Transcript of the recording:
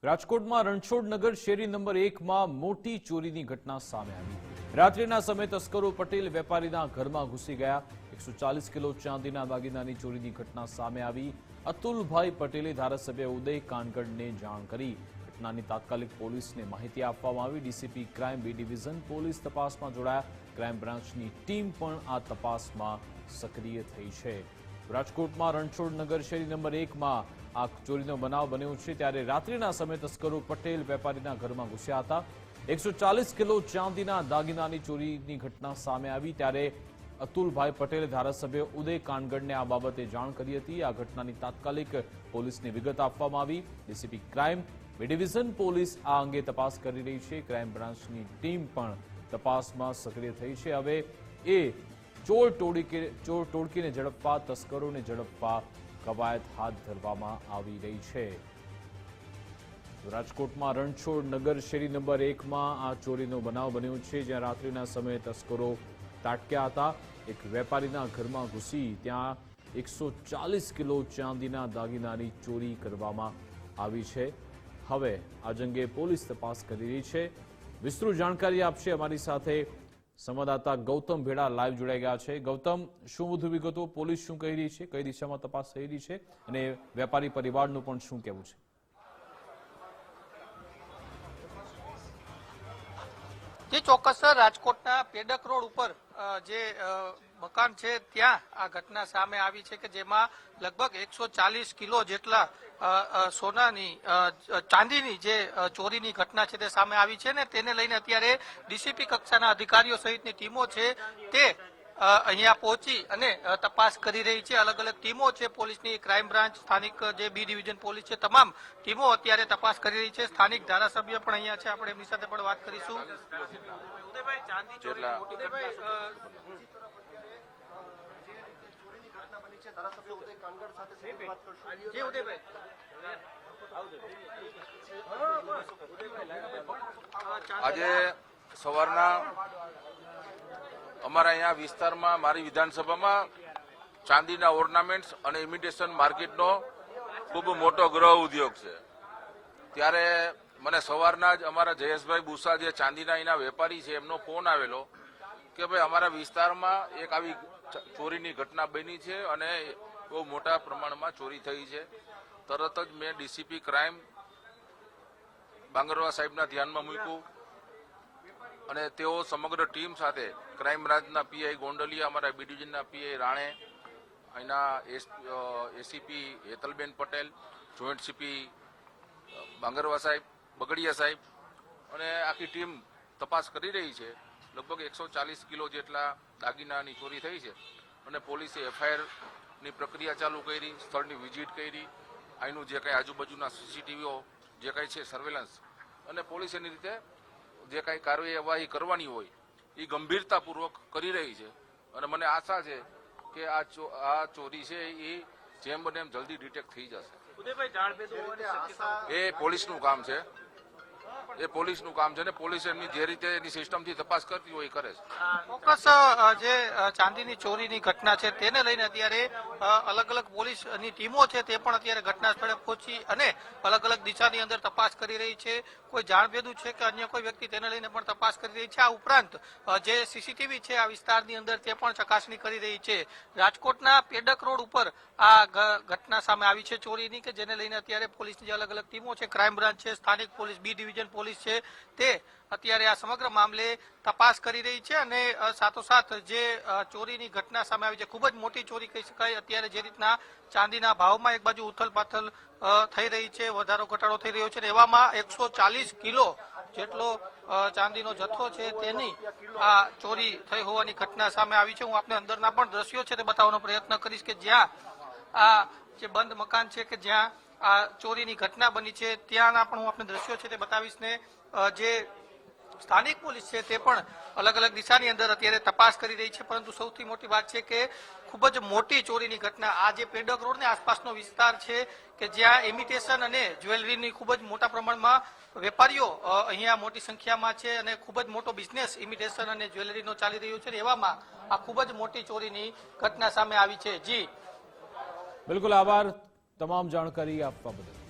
રાજકોટમાં રણછોડનગર શેરી નંબર 1માં મોટી ચોરીની ઘટના સામે આવી। રાત્રિના સમયે તસ્કરો પટેલ વેપારીના ઘરમાં ઘૂસી ગયા। 140 કિલો ચાંદીના દાગીનાની ચોરીની ઘટના સામે આવી। અતુલભાઈ પટેલે ધારાસભ્ય ઉદય કાનગડને જાણ કરી। ઘટનાની તાત્કાલિક પોલીસને માહિતી આપવામાં આવી। DCP crime B division police તપાસમાં જોડાયા। ક્રાઇમ બ્રાન્ચની ટીમ પણ આ તપાસમાં સક્રિય થઈ છે। રાજકોટમાં રણછોડનગર શેરી નંબર 1માં આ ચોરીનો બનાવ બન્યો છે, ત્યારે રાત્રિના સમયે તસ્કરો પટેલ વેપારીના ઘરમાં ઘૂસ્યા હતા। 140 કિલો ચાંદીના દાગીનાની ચોરીની ઘટના સામે આવી, ત્યારે અતુલભાઈ પટેલે ધારાસભ્ય ઉદય કાનગડને આ બાબતે જાણ કરી હતી। આ ઘટનાની તાત્કાલિક પોલીસને વિગત આપવામાં આવી। DCP crime B division police આ અંગે તપાસ કરી રહી છે। ક્રાઇમ બ્રાન્ચની ટીમ પણ તપાસમાં સક્રિય થઈ છે। હવે એ ચોર ટોળકીને ઝડપવા, તસ્કરોને ઝડપવા કવાયત હાથ ધરવામાં આવી રહી છે। રાજકોટમાં રણછોડનગર શેરી નંબર 1માં આ ચોરીનો બનાવ બન્યો છે, જ્યાં રાત્રિના સમયે તસ્કરો તાટક્યા હતા। એક વેપારીના ઘરમાં ઘૂસી ત્યાં 140 કિલો ચાંદીના દાગીનાની ચોરી કરવામાં આવી છે। હવે આ અંગે પોલીસ તપાસ કરી રહી છે। વિસ્તૃત જાણકારી આપશે અમારી સાથે સંવાદદાતા ગૌતમ ભેડા લાઈવ જોડાઈ ગયા છે। ગૌતમ, શું વધુ વિગતો? પોલીસ શું કહી રહી છે, કઈ દિશામાં તપાસ થઈ રહી છે, અને વેપારી પરિવારનું પણ શું કહેવું છે? જે ચોક્કસ રાજકોટના પેડક રોડ ઉપર જે મકાન છે ત્યાં આ ઘટના સામે આવી છે કે જેમાં લગભગ 140 કિલો જેટલા સોનાની ચાંદીની જે ચોરીની ઘટના છે તે સામે આવી છે, ને તેને લઈને અત્યારે ડીસીપી કક્ષાના અધિકારીઓ સહિતની ટીમો છે તે અહીંયા પહોંચી અને તપાસ કરી રહી છે। અલગ અલગ ટીમો છે પોલીસની, ક્રાઇમ બ્રાન્ચ, સ્થાનિક જે બી ડિવિઝન પોલીસ છે, તમામ ટીમો અત્યારે તપાસ કરી રહી છે। સ્થાનિક ધારાસભ્ય પણ અહીંયા છે, આપણે એમની સાથે પણ વાત કરીશું। ઉદયભાઈ, ચાંદી ચોરી ઉદયભાઈ આજે સવારના અમારા અહીંયા વિસ્તારમાં, મારી વિધાનસભામાં ચાંદીના ઓર્નામેન્ટ્સ અને ઇમિટેશન માર્કેટનો ખૂબ મોટો ગૃહ ઉદ્યોગ છે। ત્યારે મને સવારના જ અમારા જયેશભાઈ બુસા, જે ચાંદીના અહીંના વેપારી છે, એમનો ફોન આવેલો કે ભાઈ અમારા વિસ્તારમાં એક આવી ચોરીની ઘટના બની છે અને બહુ મોટા પ્રમાણમાં ચોરી થઈ છે। તરત જ મેં ડીસીપી ક્રાઇમ બાંગરવા સાહેબના ધ્યાનમાં મૂક્યું અને તેઓ સમગ્ર ટીમ સાથે ક્રાઇમ બ્રાન્ચના પીઆઈ ગોંડલિયા, અમારા બી ડિવિઝનના પીઆઈ રાણે, અહીંના ACP Hetalben Patel, joint CP Bangarwa સાહેબ, બગડિયા સાહેબ અને આખી ટીમ તપાસ કરી રહી છે। લગભગ 140 કિલો જેટલા દાગીનાની ચોરી થઈ છે અને પોલીસે એફઆઈઆરની પ્રક્રિયા ચાલુ કરી, સ્થળની વિઝિટ કરી, અહીંનું જે કંઈ આજુબાજુના સીસીટીવીઓ જે કંઈ છે સર્વેલન્સ, અને પોલીસ એની રીતે જે કાંઈ કાર્યવાહી કરવાની હોય એ ગંભીરતાપૂર્વક કરી રહી છે। અને મને આશા છે કે આ ચોરી છે એ જેમ બને એમ જલ્દી ડિટેક્ટ થઈ જશે। એ પોલીસનું કામ છે, એ પોલીસનું કામ છે ને પોલીસ એમની જે રીતે એની સિસ્ટમથી તપાસ કરતી હોય એ કરે છે। ચોક્કસ જે ચાંદીની ચોરીની ઘટના છે તેને લઈને અત્યારે અલગ અલગ પોલીસની ટીમો છે તે પણ અત્યારે ઘટના સ્થળે પહોંચી અને અલગ અલગ દિશાની અંદર તપાસ કરી રહી છે। કોઈ જાણભેદું છે કે અન્ય કોઈ વ્યક્તિ તેને લઈને પણ તપાસ કરી રહી છે। આ ઉપરાંત જે સીસીટીવી છે આ વિસ્તારની અંદર તે પણ ચકાસણી કરી રહી છે। રાજકોટના પેડક રોડ ઉપર આ ઘટના સામે આવી છે ચોરીની, કે જેને લઈને અત્યારે પોલીસની જે અલગ અલગ ટીમો છે, ક્રાઇમ બ્રાન્ચ છે, સ્થાનિક પોલીસ, બી ડિવિઝન પોલીસ છે, તે અત્યારે આ સમગ્ર મામલે તપાસ કરી રહી છે। અને સાથોસાથ જે ચોરીની ઘટના સામે આવી છે, ખૂબ જ મોટી ચોરી કહી શકાય। અત્યારે જે રીતના ચાંદીના ભાવમાં એક બાજુ ઉથલપાથલ થઈ રહી છે, વધારો ઘટાડો થઈ રહ્યો છે, એવામાં 140 કિલો જેટલો ચાંદીનો જથ્થો છે તેની આ ચોરી થઈ હોવાની ઘટના સામે આવી છે। હું આપને અંદરના પણ દ્રશ્યો છે તે બતાવવાનો પ્રયત્ન કરીશ કે જ્યાં આ જે બંધ મકાન છે કે જ્યાં આ ચોરીની ઘટના બની છે ત્યાંના પણ હું આપને દ્રશ્યો છે તે બતાવીશ ને જે સ્થાનિક પોલીસ છે તે પણ અલગ અલગ દિશાની અંદર અત્યારે તપાસ કરી રહી છે। પરંતુ સૌથી મોટી વાત છે કે ખૂબ જ મોટી ચોરીની ઘટના આ જે પેડક રોડની આસપાસનો વિસ્તાર છે કે જ્યાં ઇમિટેશન અને જ્વેલરીની ખૂબ જ મોટા પ્રમાણમાં વેપારીઓ અહીંયા મોટી સંખ્યામાં છે અને ખૂબ જ મોટો બિઝનેસ ઇમિટેશન અને જ્વેલરીનો ચાલી રહ્યો છે। એવામાં આ ખૂબ જ મોટી ચોરીની ઘટના સામે આવી છે। જી બિલકુલ, આભાર તમામ જાણકારી આપવા બદલ।